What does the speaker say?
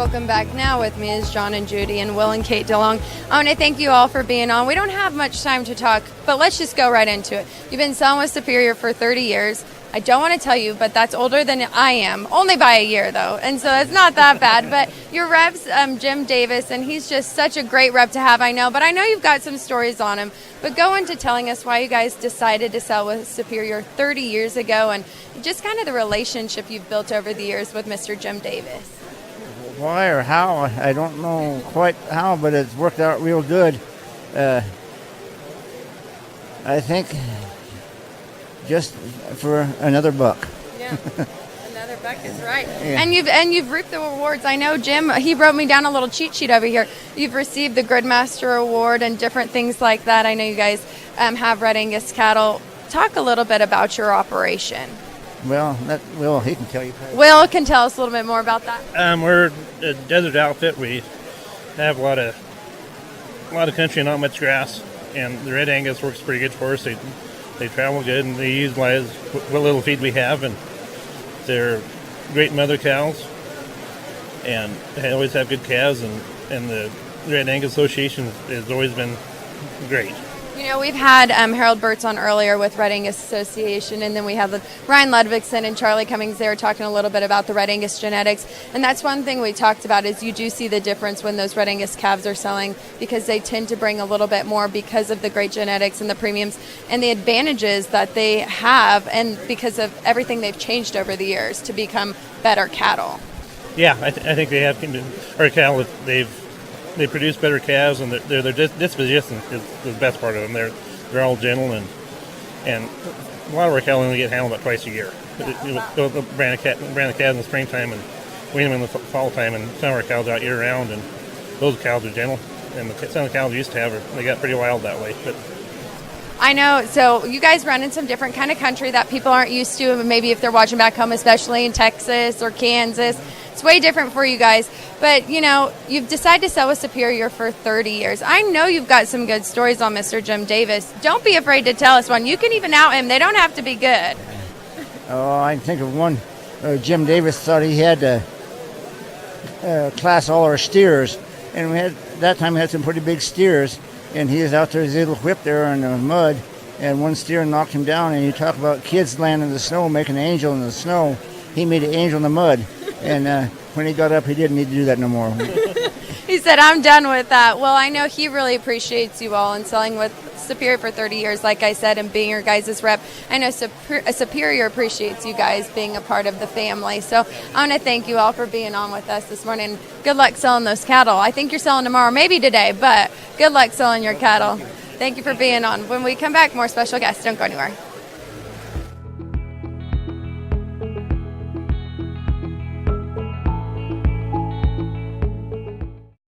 Welcome back. Now with me is John and Judy and Will and Kate Delong. I want to thank you all for being on. We don't have much time to talk, but let's just go right into it. You've been selling with Superior for 30 years. I don't want to tell you, but that's older than I am. Only by a year, though, and so it's not that bad. But your rep's Jim Davis, and he's just such a great rep to have, I know. But I know you've got some stories on him. But go into telling us why you guys decided to sell with Superior 30 years ago and just kind of the relationship you've built over the years with Mr. Jim Davis. Why or how, I don't know quite how, but it's worked out real good. I think just for another buck. Yeah, another buck is right. Yeah. And you've reaped the rewards. I know Jim, he wrote me down a little cheat sheet over here. You've received the Gridmaster Award and different things like that. I know you guys have Red Angus cattle. Talk a little bit about your operation. Well, Will, he can tell you. Will can tell us a little bit more about that. We're a desert outfit. We have a lot of country and not much grass, and the Red Angus works pretty good for us. They travel good, and they utilize what little feed we have, and they're great mother cows, and they always have good calves, and the Red Angus Association has always been great. You know, we've had Harold Burtz on earlier with Red Angus Association, and then we have Ryan Ludvigson and Charlie Cummings there talking a little bit about the Red Angus genetics. And that's one thing we talked about is you do see the difference when those Red Angus calves are selling because they tend to bring a little bit more because of the great genetics and the premiums and the advantages that they have and because of everything they've changed over the years to become better cattle. Yeah, I think they have. Our cattle, they produce better calves, and their disposition is the best part of them. They're all gentle, and a lot of our cattle only get handled about twice a year. They'll brand the calves in the springtime and wean them in the fall time, and some of our cows out year round, and those cows are gentle. And some of the cows we used to have, they got pretty wild that way. But I know. So you guys run in some different kind of country that people aren't used to, maybe if they're watching back home, especially in Texas or Kansas. It's way different for you guys. But, you know, you've decided to sell with Superior for 30 years. I know you've got some good stories on Mr. Jim Davis. Don't be afraid to tell us one. You can even out him. They don't have to be good. Oh, I think of one. Jim Davis thought he had to class all our steers. And that time we had some pretty big steers. And he was out there with his little whip there in the mud. And one steer knocked him down. And you talk about kids landing in the snow, making an angel in the snow. He made an angel in the mud. And when he got up, he didn't need to do that no more. He said, I'm done with that. Well, I know he really appreciates you all and selling with Superior for 30 years, like I said, and being your guys' rep. I know Superior appreciates you guys being a part of the family. So I want to thank you all for being on with us this morning. Good luck selling those cattle. I think you're selling tomorrow, maybe today, but good luck selling your cattle. Thank you for being on. When we come back, more special guests. Don't go anywhere.